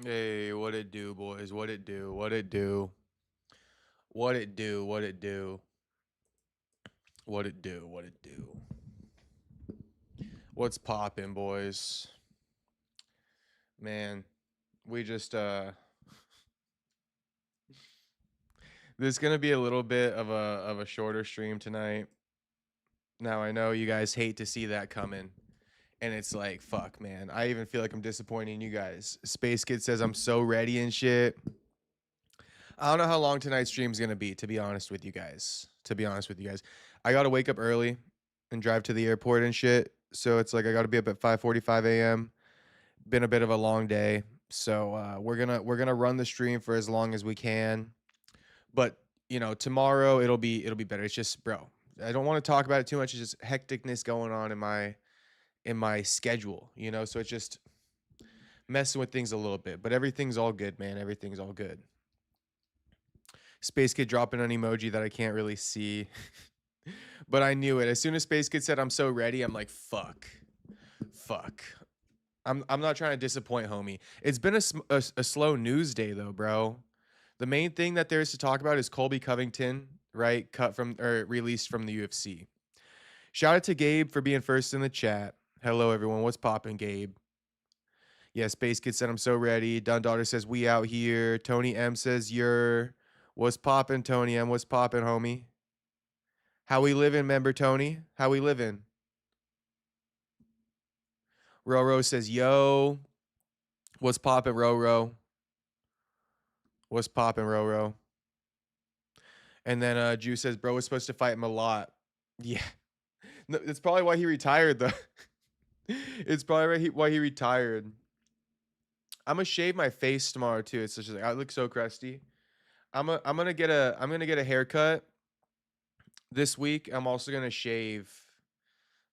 Hey, what it do, boys? What it do? What it do? What it do? What it do? What it do? What it do? What's poppin', boys? Man, we just this is gonna be a little bit of a shorter stream tonight. Now I know you guys hate to see that coming. And it's like, fuck, man. I even feel like I'm disappointing you guys. Space Kid says I'm so ready and shit. I don't know how long tonight's stream's gonna be, to be honest with you guys. I gotta wake up early and drive to the airport and shit. So it's like I gotta be up at 5:45 a.m. Been a bit of a long day. So we're gonna run the stream for as long as we can. But tomorrow it'll be better. It's just, bro, I don't want to talk about it too much. It's just hecticness going on in my schedule, so it's just messing with things a little bit. But everything's all good, man. Everything's all good. Space Kid dropping an emoji that I can't really see. But I knew it. As soon as Space Kid said I'm so ready, I'm like, fuck. Fuck. I'm not trying to disappoint, homie. It's been a slow news day though, bro. The main thing that there is to talk about is Colby Covington, right? Cut from or released from the UFC. Shout out to Gabe for being first in the chat. Hello everyone. What's poppin', Gabe? Yeah, Space Kid said I'm so ready. Dun Daughter says we out here. Tony M says you're. What's poppin', Tony M? What's poppin', homie? How we living, member Tony? How we living? Roro says, yo. What's poppin', Roro? What's poppin', Roro? And then Jew says, bro was supposed to fight him a lot. Yeah. No, that's probably why he retired, though. It's probably why he retired. I'm gonna shave my face tomorrow too. It's just like I look so crusty. I'm gonna get a haircut this week. I'm also gonna shave.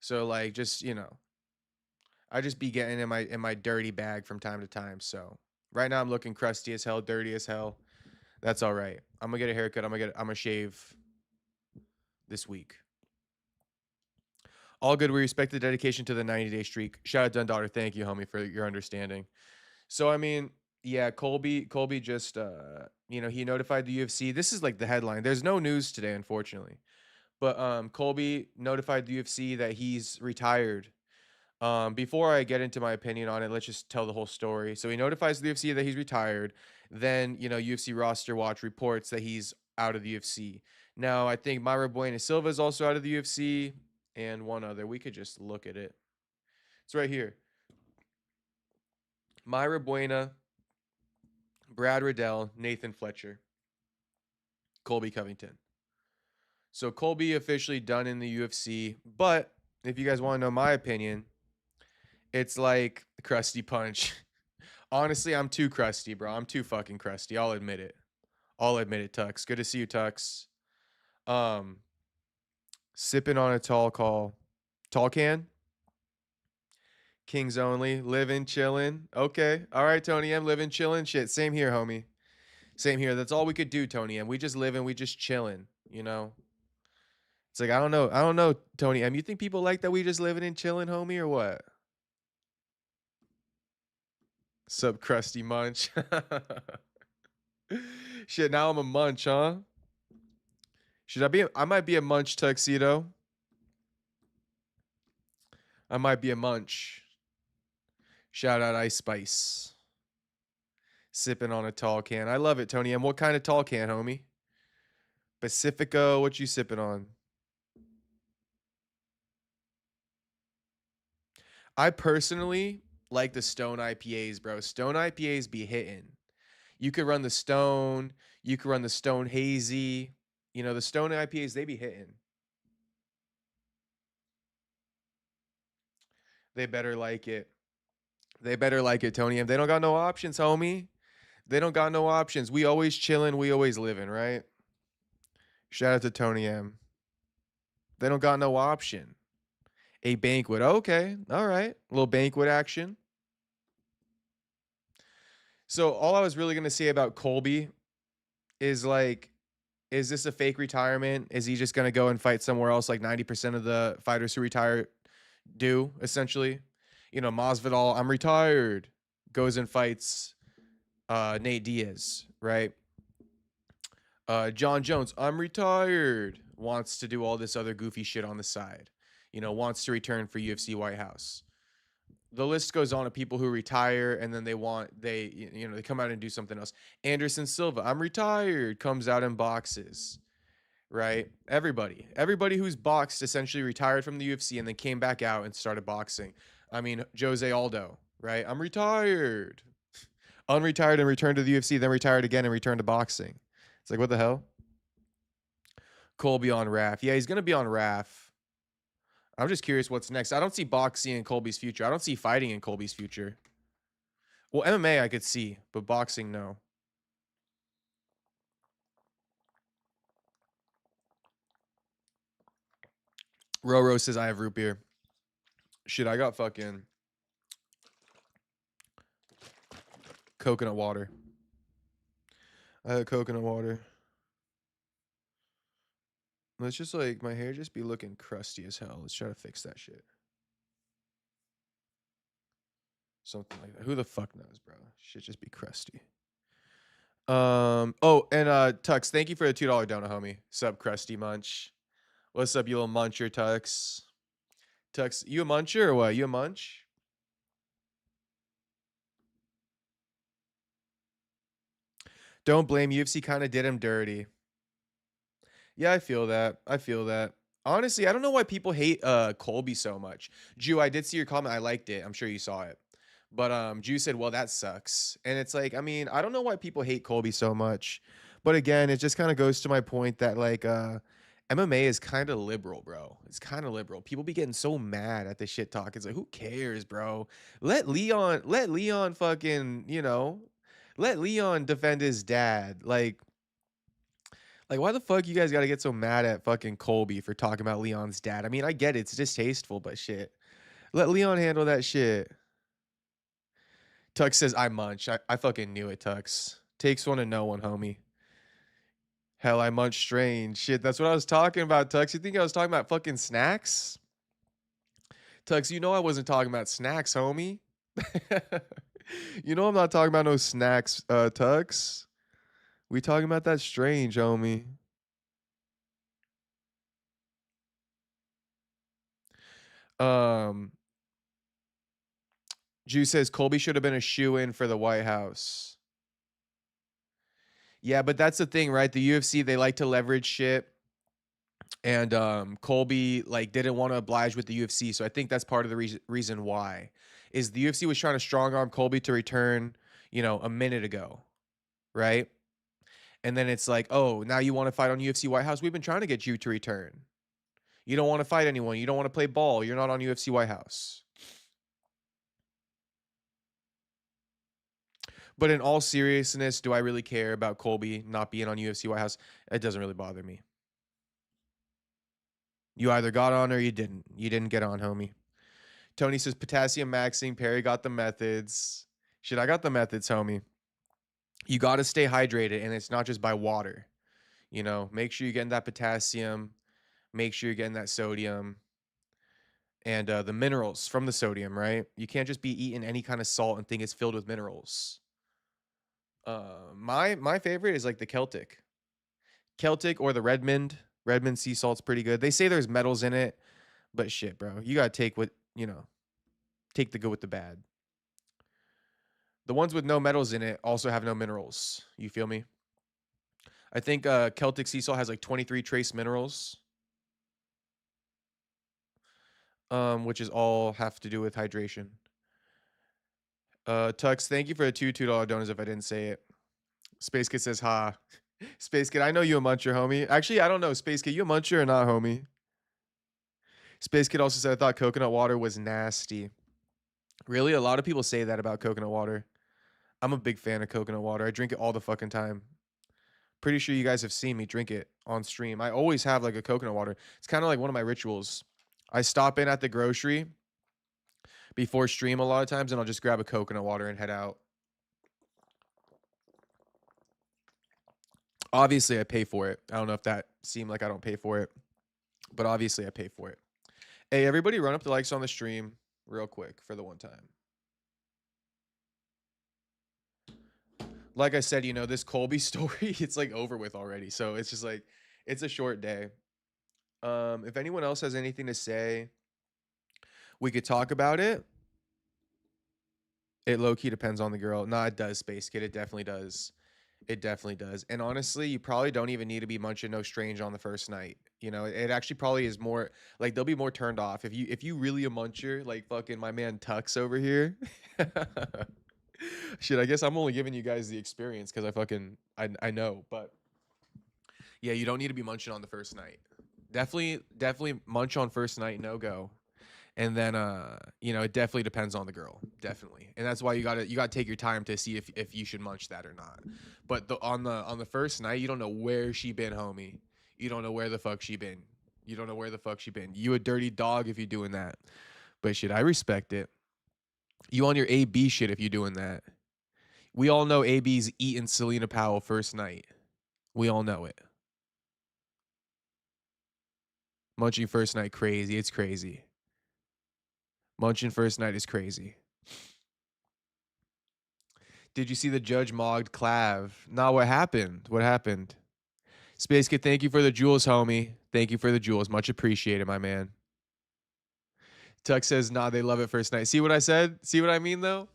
So like just I just be getting in my dirty bag from time to time. So right now I'm looking crusty as hell, dirty as hell. That's all right. I'm gonna get a haircut. I'm gonna shave this week. All good. We respect the dedication to the 90-day streak. Shout out Dun Daughter. Thank you, homie, for your understanding. So I mean, yeah, Colby just he notified the UFC. This is like the headline. There's no news today, unfortunately. But Colby notified the UFC that he's retired. Before I get into my opinion on it, let's just tell the whole story. So he notifies the UFC that he's retired. Then, UFC Roster Watch reports that he's out of the UFC. Now, I think Myra Buena Silva is also out of the UFC, and one other. We could just look at it. It's right here. Myra Buena, Brad Riddell, Nathan Fletcher, Colby Covington. So Colby officially done in the UFC. But if you guys want to know my opinion, it's like crusty punch. Honestly, I'm too crusty, bro. I'm too fucking crusty. I'll admit it. Tux. Good to see you, Tux. Um, Sipping on a tall can. Kings only, living, chilling. Okay, all right, Tony M, living, chilling. Shit, same here, homie. Same here. That's all we could do, Tony M. We just living, we just chilling. It's like I don't know, Tony M. You think people like that we just living and chilling, homie, or what? Sub crusty munch. Shit, now I'm a munch, huh? Should I be? I might be a munch tuxedo. I might be a munch. Shout out Ice Spice. Sipping on a tall can. I love it, Tony M. What kind of tall can, homie? Pacifico. What you sipping on? I personally like the Stone IPAs, bro. Stone IPAs be hitting. You could run the Stone. You could run the Stone Hazy. The Stone IPAs, they be hitting. They better like it. They better like it, Tony M. They don't got no options, homie. They don't got no options. We always chilling. We always living, right? Shout out to Tony M. They don't got no option. A banquet. Okay. All right. A little banquet action. So all I was really gonna say about Colby is like, is this a fake retirement? Is he just gonna go and fight somewhere else like 90% of the fighters who retire do, essentially? Masvidal, I'm retired, goes and fights Nate Diaz, right? John Jones, I'm retired, wants to do all this other goofy shit on the side. Wants to return for UFC White House. The list goes on of people who retire and then they come out and do something else. Anderson Silva, I'm retired, comes out and boxes, right? Everybody who's boxed essentially retired from the UFC and then came back out and started boxing. I mean, Jose Aldo, right? I'm retired, unretired and returned to the UFC, then retired again and returned to boxing. It's like, what the hell? Colby on RAF. Yeah, he's gonna be on RAF. I'm just curious what's next. I don't see boxing in Colby's future. I don't see fighting in Colby's future. Well, MMA I could see, but boxing, no. Roro says I have root beer. Shit, I got fucking coconut water. I had coconut water. Let's just like my hair just be looking crusty as hell. Let's try to fix that shit. Something like that. Who the fuck knows, bro? Shit just be crusty. Oh, and Tux, thank you for the $2 donut, homie. Sup, Crusty Munch. What's up, you little muncher, Tux? Tux, you a muncher or what? You a munch? Don't blame UFC kind of did him dirty. Yeah, I feel that. I feel that. Honestly, I don't know why people hate Colby so much. Jew, I did see your comment. I liked it. I'm sure you saw it. But Jew said, "Well, that sucks." And it's like, I mean, I don't know why people hate Colby so much. But again, it just kind of goes to my point that like MMA is kind of liberal, bro. It's kind of liberal. People be getting so mad at the shit talk. It's like, who cares, bro? Let Leon fucking, let Leon defend his dad. Like, why the fuck you guys got to get so mad at fucking Colby for talking about Leon's dad? I mean, I get it. It's distasteful, but shit. Let Leon handle that shit. Tux says, I munch. I fucking knew it, Tux. Takes one to know one, homie. Hell, I munch strange. Shit, that's what I was talking about, Tux. You think I was talking about fucking snacks? Tux, you know I wasn't talking about snacks, homie. You know I'm not talking about no snacks, Tux. We talking about that strange, homie. Um, Jew says Colby should have been a shoe-in for the White House. Yeah, but that's the thing, right? The UFC, they like to leverage shit. And Colby like didn't want to oblige with the UFC. So I think that's part of the reason why. Is the UFC was trying to strong arm Colby to return, a minute ago, right? And then it's like, oh, now you want to fight on UFC White House? We've been trying to get you to return. You don't want to fight anyone. You don't want to play ball. You're not on UFC White House. But in all seriousness, do I really care about Colby not being on UFC White House? It doesn't really bother me. You either got on or you didn't. You didn't get on, homie. Tony says potassium maxing. Perry got the methods. Shit, I got the methods, homie. You got to stay hydrated, and it's not just by water. Make sure you're getting that potassium. Make sure you're getting that sodium and the minerals from the sodium, right? You can't just be eating any kind of salt and think it's filled with minerals. My favorite is like the Celtic or the Redmond. Redmond sea salt's pretty good. They say there's metals in it, but shit, bro, you gotta take take the good with the bad. The ones with no metals in it also have no minerals. You feel me? I think Celtic sea salt has like 23 trace minerals, which is all have to do with hydration. Tux, thank you for the $2 donors if I didn't say it. Space Kid says, ha. Space Kid, I know you a muncher, homie. Actually, I don't know. Space Kid, you a muncher or not, homie? Space Kid also said, I thought coconut water was nasty. Really? A lot of people say that about coconut water. I'm a big fan of coconut water. I drink it all the fucking time. Pretty sure you guys have seen me drink it on stream. I always have like a coconut water. It's kind of like one of my rituals. I stop in at the grocery before stream a lot of times and I'll just grab a coconut water and head out. Obviously, I pay for it. I don't know if that seemed like I don't pay for it, but obviously I pay for it. Hey, everybody run up the likes on the stream real quick for the one time. like I said, this Colby story, it's like over with already. So it's just like it's a short day. If anyone else has anything to say, we could talk about it. It low key depends on the girl. Nah, it does, Space Kid. It definitely does. It definitely does. And honestly, you probably don't even need to be munching no strange on the first night. It actually probably is more like they'll be more turned off if you really a muncher like fucking my man Tux over here. Shit, I guess I'm only giving you guys the experience because I know, but yeah, you don't need to be munching on the first night. Definitely munch on first night, no go. And then it definitely depends on the girl, definitely. And that's why you gotta take your time to see if you should munch that or not. But on the first night, you don't know where she been, homie. You don't know where the fuck she been. You don't know where the fuck she been. You a dirty dog if you doing that. But shit, I respect it. You on your AB shit if you doing that. We all know AB's eating Selena Powell first night. We all know it. Munching first night crazy. It's crazy. Munching first night is crazy. Did you see the judge mogged Clav? Nah, what happened? What happened? Space Kid, thank you for the jewels, homie. Thank you for the jewels. Much appreciated, my man. Tuck says, nah, they love it first night. See what I said? See what I mean, though?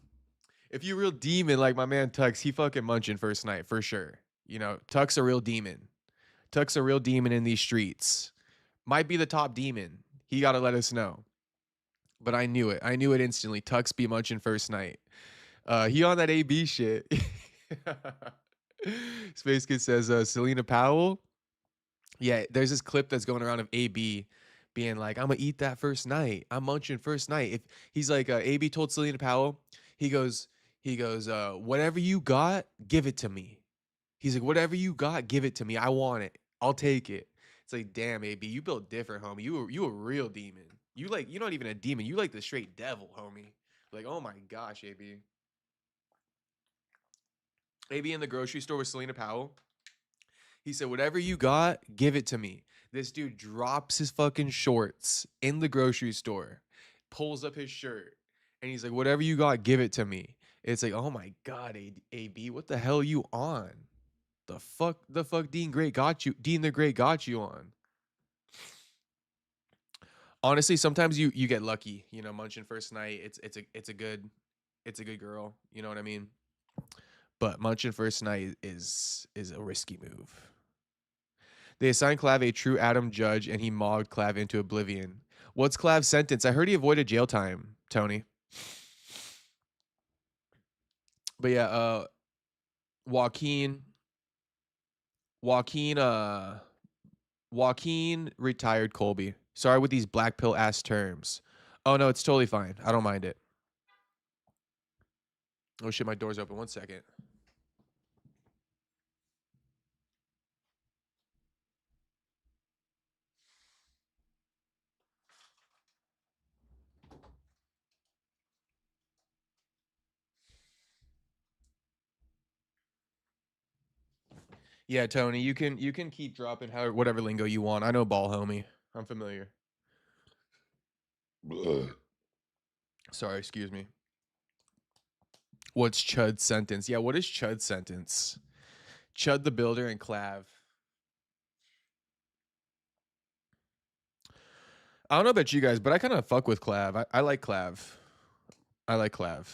If you real demon like my man Tux, he fucking munching first night for sure. Tuck's a real demon. Tuck's a real demon in these streets. Might be the top demon. He got to let us know. But I knew it. I knew it instantly. Tux be munching first night. He on that AB shit. Space Kid says, Selena Powell. Yeah, there's this clip that's going around of AB being like, I'm gonna eat that first night. I'm munching first night. If he's like, AB told Selena Powell, he goes, whatever you got, give it to me. He's like, whatever you got, give it to me. I want it. I'll take it. It's like, damn, AB, you built different, homie. You a real demon. You're not even a demon. You like the straight devil, homie. Like, oh my gosh, AB. AB in the grocery store with Selena Powell. He said, whatever you got, give it to me. This dude drops his fucking shorts in the grocery store, pulls up his shirt, and he's like, whatever you got, give it to me. It's like, oh my God, AB, what the hell are you on? The fuck Dean Great got you. Dean the Great got you on. Honestly, sometimes you get lucky, munching first night. It's a good girl. You know what I mean? But munching first night is a risky move. They assigned Clav a true Adam Judge, and he mogged Clav into oblivion. What's Clav's sentence? I heard he avoided jail time, Tony. But yeah, Joaquin, Joaquin, Joaquin retired Colby. Sorry with these black pill ass terms. Oh no, it's totally fine. I don't mind it. Oh shit, my door's open. 1 second. Yeah, Tony, you can keep dropping whatever lingo you want. I know ball homie. I'm familiar. Sorry, excuse me. What's Chud's sentence? Yeah, what is Chud's sentence? Chud the Builder and Clav. I don't know about you guys, but I kind of fuck with Clav. I like Clav. I like Clav.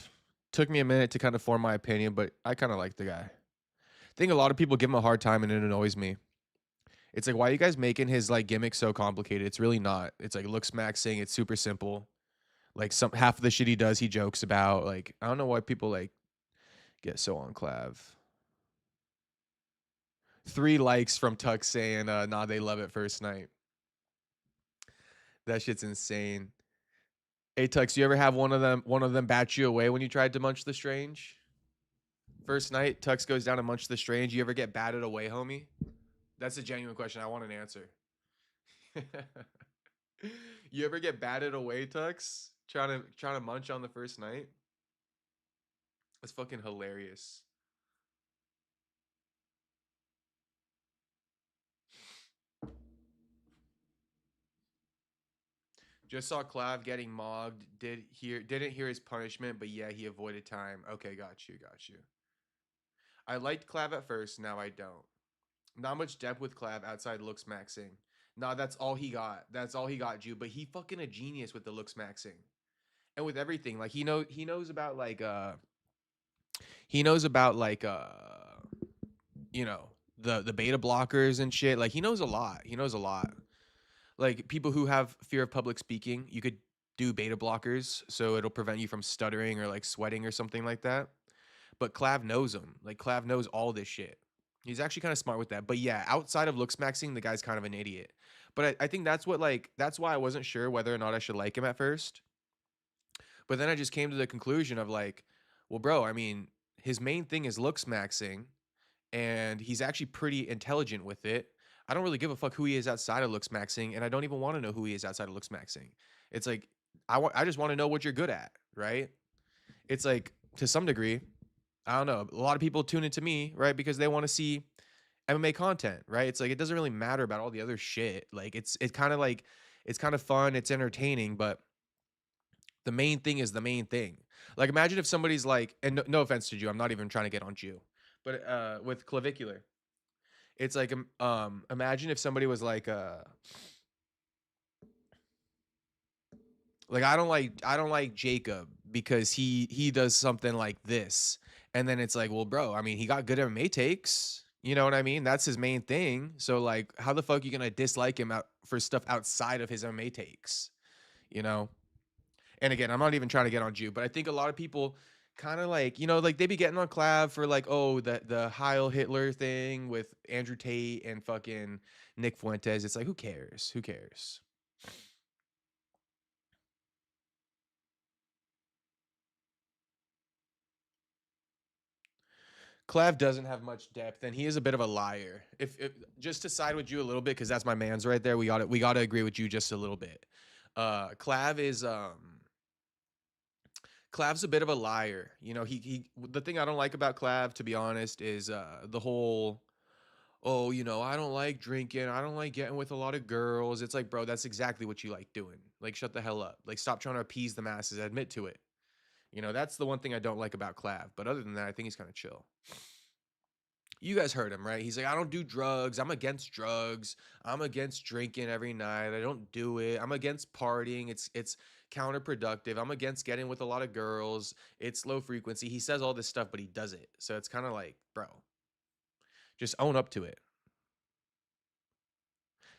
Took me a minute to kind of form my opinion, but I kind of like the guy. I think a lot of people give him a hard time and it annoys me. It's like, why are you guys making his like gimmick so complicated? It's really not. It's like looks maxing. It's super simple. Like some half of the shit he does, he jokes about. Like I don't know why people like get so on Clav. 3 likes from Tuck saying, nah, they love it first night. That shit's insane. Hey Tux, you ever have one of them bat you away when you tried to munch the strange? First night, Tux goes down and munch the strange. You ever get batted away, homie? That's a genuine question. I want an answer. You ever get batted away, Tux? Trying to munch on the first night? That's fucking hilarious. Just saw Clav getting mogged. Didn't hear his punishment, but yeah, he avoided time. Okay, got you. I liked Clav at first, now I don't. Not much depth with Clav outside looks maxing. Nah, that's all he got. That's all he got, Jew. But he fucking a genius with the looks maxing. And with everything. Like he knows about like he knows about like you know, the beta blockers and shit. Like he knows a lot. He knows a lot. Like people who have fear of public speaking, you could do beta blockers so it'll prevent you from stuttering or like sweating or something like that. But Clav knows them. Like Clav knows all this shit. He's actually kind of smart with that. But yeah, outside of looks maxing, the guy's kind of an idiot. But I think that's what like that's why I wasn't sure whether or not I should like him at first. But then I just came to the conclusion of like, well, bro, I mean, his main thing is looks maxing, and he's actually pretty intelligent with it. I don't really give a fuck who he is outside of looks maxing, and I don't even want to know who he is outside of looks maxing. It's like I just want to know what you're good at, right? It's like to some degree, I don't know. A lot of people tune into me, right, because they want to see MMA content, right? It's like it doesn't really matter about all the other shit. Like it's kind of like it's kind of fun, it's entertaining, but the main thing is the main thing. Like imagine if somebody's like, and no offense to you, I'm not even trying to get on you, but with clavicular, it's like imagine if somebody was like I don't like Jacob because he does something like this. And then it's like, well, bro, I mean, he got good MMA takes. You know what I mean? That's his main thing. So like how the fuck are you gonna dislike him out for stuff outside of his MMA takes? You know? And again, I'm not even trying to get on Jew, but I think a lot of people kind of like, you know, like they be getting on Clav for like, oh, the Heil Hitler thing with Andrew Tate and fucking Nick Fuentes. It's like, who cares? Who cares? Clav doesn't have much depth, and he is a bit of a liar. If just to side with you a little bit, because that's my man's right there. We got to agree with you just a little bit. Clav is Clav's a bit of a liar. You know, he the thing I don't like about Clav, to be honest, is the whole oh, you know, I don't like drinking. I don't like getting with a lot of girls. It's like, bro, that's exactly what you like doing. Like, shut the hell up. Like, stop trying to appease the masses. Admit to it. You know, that's the one thing I don't like about Clav. But other than that, I think he's kind of chill. You guys heard him, right? He's like, I don't do drugs. I'm against drugs. I'm against drinking every night. I don't do it. I'm against partying. It's counterproductive. I'm against getting with a lot of girls. It's low frequency. He says all this stuff, but he does it. So it's kind of like, bro, just own up to it.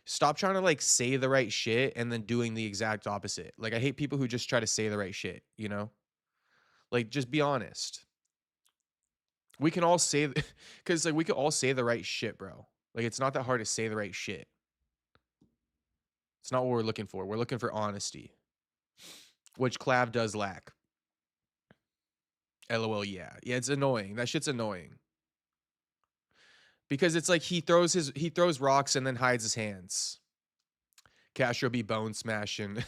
Stop trying to like say the right shit and then doing the exact opposite. Like I hate people who just try to say the right shit, you know? Like just be honest. We can all say cuz like we can all say the right shit, bro. Like it's not that hard to say the right shit. It's not what we're looking for. We're looking for honesty, which Clav does lack. LOL, yeah. Yeah, it's annoying. That shit's annoying. Because it's like he throws rocks and then hides his hands. Castro be bone smashing.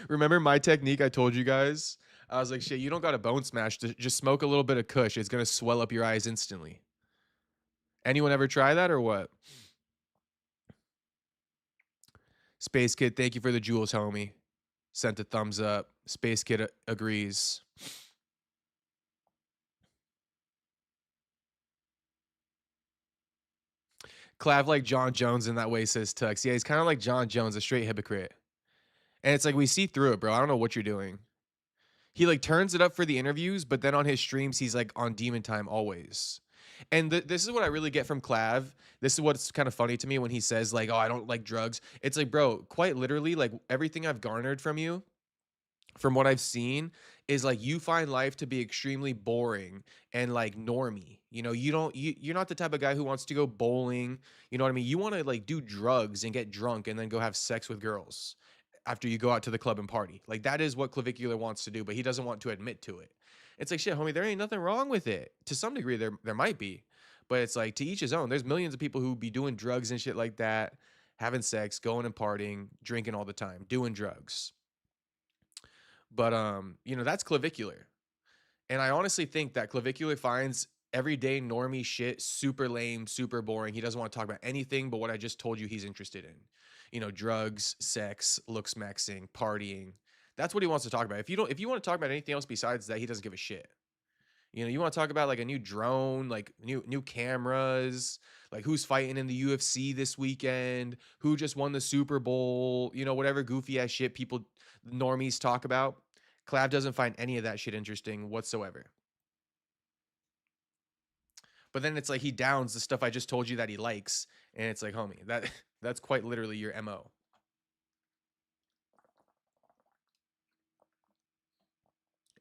Remember my technique I told you guys? I was like, shit, you don't got a bone smash. Just smoke a little bit of kush. It's going to swell up your eyes instantly. Anyone ever try that or what? Space Kid, thank you for the jewels, homie. Sent a thumbs up. Space Kid agrees. Clav like John Jones in that way, says Tux. Yeah, he's kind of like John Jones, a straight hypocrite. And it's like we see through it, bro. I don't know what you're doing. He like turns it up for the interviews, but then on his streams, he's like on demon time always. And this is what I really get from Clav. This is what's kind of funny to me when he says like, "Oh, I don't like drugs." It's like, bro, quite literally, like everything I've garnered from you, from what I've seen, is like you find life to be extremely boring and like normy. You know, you're not the type of guy who wants to go bowling. You know what I mean? You want to like do drugs and get drunk and then go have sex with girls after you go out to the club and party. Like that is what Clavicular wants to do, but he doesn't want to admit to it. It's like shit, homie, there ain't nothing wrong with it. To some degree there might be. But it's like to each his own. There's millions of people who be doing drugs and shit like that, having sex, going and partying, drinking all the time, doing drugs. But you know, that's Clavicular. And I honestly think that Clavicular finds everyday normie shit super lame, super boring. He doesn't want to talk about anything but what I just told you he's interested in. You know, drugs, sex, looks maxing, partying. That's what he wants to talk about. If you want to talk about anything else besides that, he doesn't give a shit. You know, you want to talk about like a new drone, like new cameras, like who's fighting in the UFC this weekend, who just won the Super Bowl, you know, whatever goofy ass shit people normies talk about. Clav doesn't find any of that shit interesting whatsoever. But then it's like he downs the stuff I just told you that he likes, and it's like, homie, that's quite literally your MO.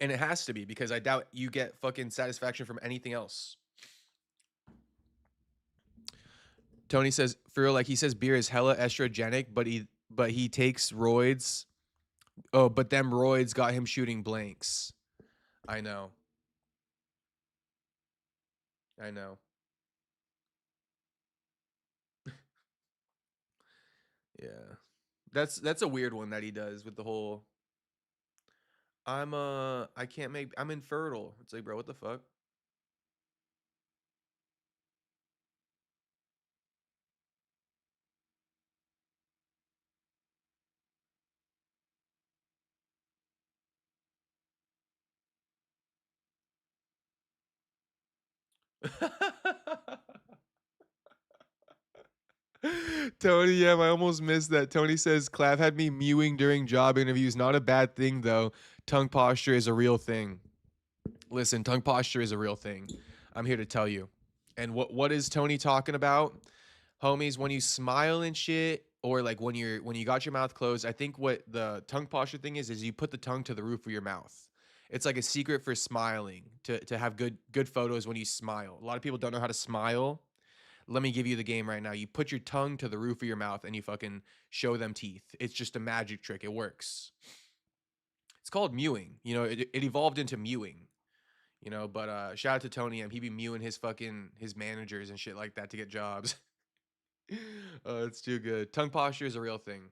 And it has to be because I doubt you get fucking satisfaction from anything else. Tony says, for real, like he says beer is hella estrogenic, but he takes roids. Oh, but them roids got him shooting blanks. I know. I know. Yeah. That's a weird one that he does with the whole I can't make I'm infertile. It's like, bro, what the fuck? Tony, yeah, I almost missed that. Tony says Clav had me mewing during job interviews. Not a bad thing though. Tongue posture is a real thing. Listen, tongue posture is a real thing. I'm here to tell you. And what is Tony talking about? Homies, when you smile and shit, or like when you got your mouth closed, I think what the tongue posture thing is you put the tongue to the roof of your mouth. It's like a secret for smiling to have good photos when you smile. A lot of people don't know how to smile. Let me give you the game right now. You put your tongue to the roof of your mouth and you fucking show them teeth. It's just a magic trick. It works. It's called mewing. You know, it evolved into mewing. You know, but shout out to Tony M. He be mewing his managers and shit like that to get jobs. Oh, it's too good. Tongue posture is a real thing.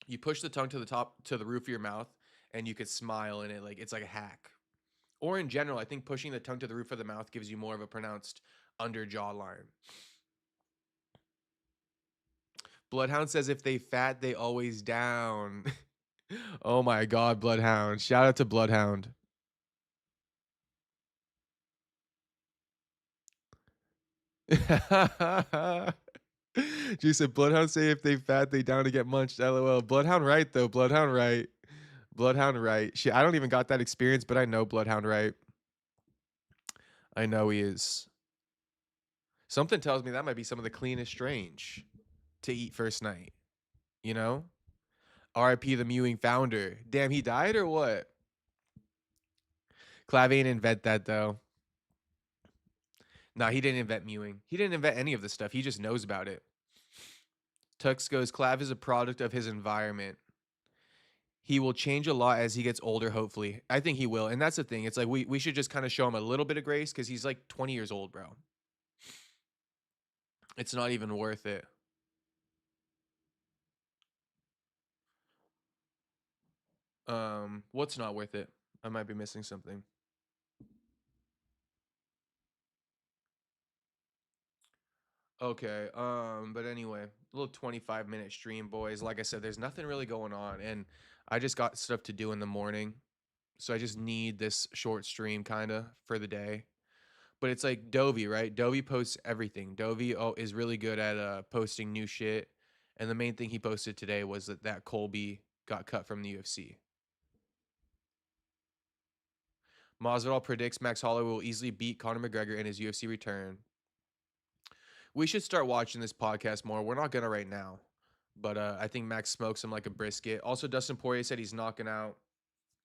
You push the tongue to the top to the roof of your mouth and you could smile in it like it's like a hack. Or in general, I think pushing the tongue to the roof of the mouth gives you more of a pronounced under jawline. Bloodhound says if they fat, they always down. Oh my god, Bloodhound. Shout out to Bloodhound. G said Bloodhound say if they fat, they down to get munched. LOL. Bloodhound right though. Bloodhound right. Bloodhound right. Shit, I don't even got that experience, but I know Bloodhound right. I know he is. Something tells me that might be some of the cleanest strange to eat first night. You know? RIP the mewing founder. Damn, he died or what? Clav ain't invent that though. Nah, he didn't invent mewing. He didn't invent any of this stuff. He just knows about it. Tux goes, Clav is a product of his environment. He will change a lot as he gets older, hopefully. I think he will. And that's the thing. It's like we should just kind of show him a little bit of grace because he's like 20 years old, bro. It's not even worth it. What's not worth it? I might be missing something. Okay. But anyway, a little 25-minute stream, boys. Like I said, there's nothing really going on, and I just got stuff to do in the morning. So I just need this short stream kinda for the day. But it's like Dovey, right? Dovey posts everything. Dovey is really good at posting new shit. And the main thing he posted today was that Colby got cut from the UFC. Masvidal predicts Max Holloway will easily beat Conor McGregor in his UFC return. We should start watching this podcast more. We're not gonna right now, but I think Max smokes him like a brisket. Also, Dustin Poirier said he's knocking out,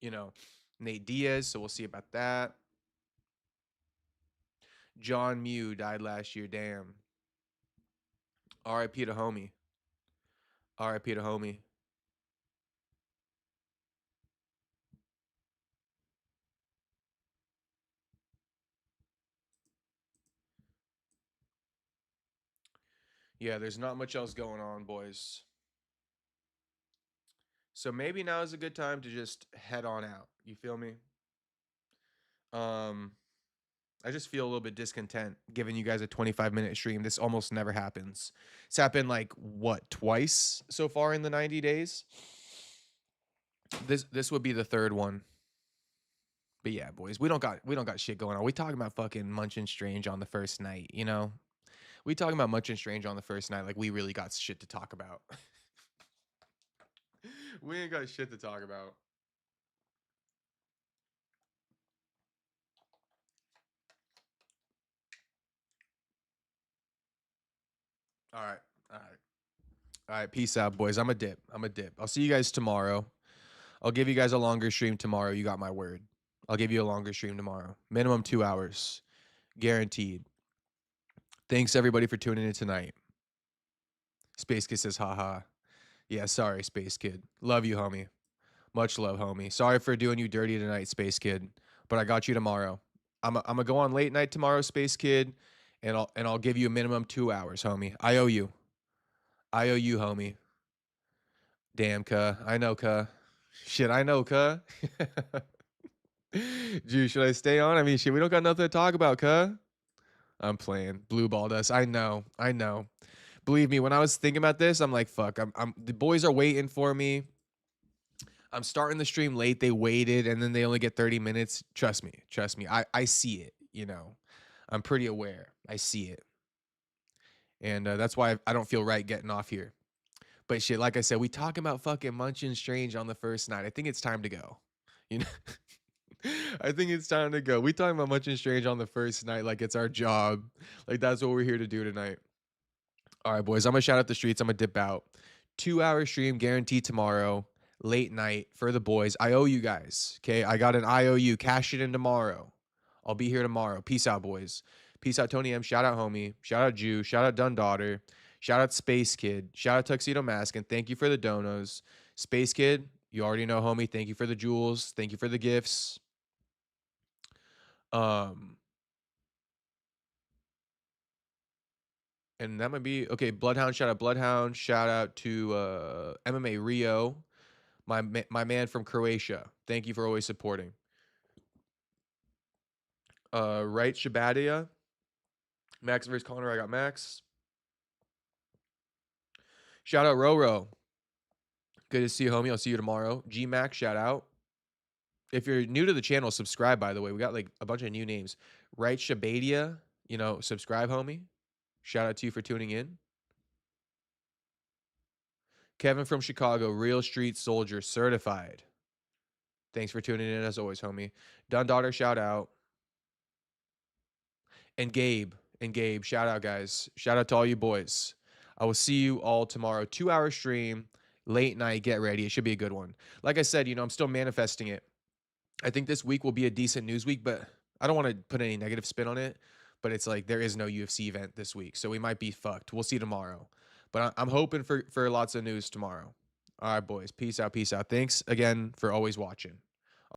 you know, Nate Diaz, so we'll see about that. John Mew died last year. Damn. R.I.P. to homie. R.I.P. to homie. Yeah, there's not much else going on, boys. So maybe now is a good time to just head on out. You feel me? Um, I just feel a little bit discontent giving you guys a 25-minute stream. This almost never happens. It's happened like what, twice so far in the 90 days? This would be the third one. But yeah, boys, we don't got shit going on. We talking about fucking Munchin Strange on the first night, you know? We talking about Munchin Strange on the first night like we really got shit to talk about. We ain't got shit to talk about. All right. All right. All right. Peace out, boys. I'm a dip. I'm a dip. I'll see you guys tomorrow. I'll give you guys a longer stream tomorrow. You got my word. I'll give you a longer stream tomorrow. Minimum 2 hours. Guaranteed. Thanks everybody for tuning in tonight. Space Kid says, haha. Yeah, sorry, Space Kid. Love you, homie. Much love, homie. Sorry for doing you dirty tonight, Space Kid. But I got you tomorrow. I'm gonna go on late night tomorrow, Space Kid, and I'll give you a minimum 2 hours, homie. I owe you. I owe you, homie. Damn, cuh. I know, cuh. Shit, I know, cuh. Dude, should I stay on? I mean, shit, we don't got nothing to talk about, cuh. I'm playing. Blue balled us. I know. I know. Believe me, when I was thinking about this, I'm like, fuck. The boys are waiting for me. I'm starting the stream late. They waited, and then they only get 30 minutes. Trust me. Trust me. I see it. You know, I'm pretty aware. I see it, and that's why I don't feel right getting off here. But shit, like I said, we talking about fucking Munchin Strange on the first night. I think it's time to go. You know. I think it's time to go. We talking about Munchin Strange on the first night like it's our job. Like that's what we're here to do tonight. All right, boys. I'm gonna shout out the streets. I'm gonna dip out. 2 hour stream guaranteed tomorrow. Late night for the boys. I owe you guys. Okay. I got an IOU. Cash it in tomorrow. I'll be here tomorrow. Peace out, boys. Peace out, Tony M. Shout out, homie. Shout out, Jew. Shout out, Dun Daughter. Shout out, Space Kid. Shout out, Tuxedo Mask. And thank you for the donos. Space Kid, you already know, homie. Thank you for the jewels. Thank you for the gifts. And that might be okay. Bloodhound, shout out Bloodhound. Shout out to MMA Rio, my man from Croatia. Thank you for always supporting. Right, Shabadia. Max versus Connor. I got Max. Shout out Roro. Good to see you, homie. I'll see you tomorrow. G Max, shout out. If you're new to the channel, subscribe, by the way. We got like a bunch of new names. Right, Shabadia. You know, subscribe, homie. Shout out to you for tuning in. Kevin from Chicago, Real Street Soldier, certified. Thanks for tuning in as always, homie. Dun Daughter, shout out. And Gabe, shout out, guys. Shout out to all you boys. I will see you all tomorrow. 2 hour stream, late night. Get ready. It should be a good one. Like I said, you know, I'm still manifesting it. I think this week will be a decent news week, but I don't want to put any negative spin on it. But it's like there is no UFC event this week, so we might be fucked. We'll see tomorrow. But I'm hoping for lots of news tomorrow. All right, boys. Peace out. Peace out. Thanks again for always watching.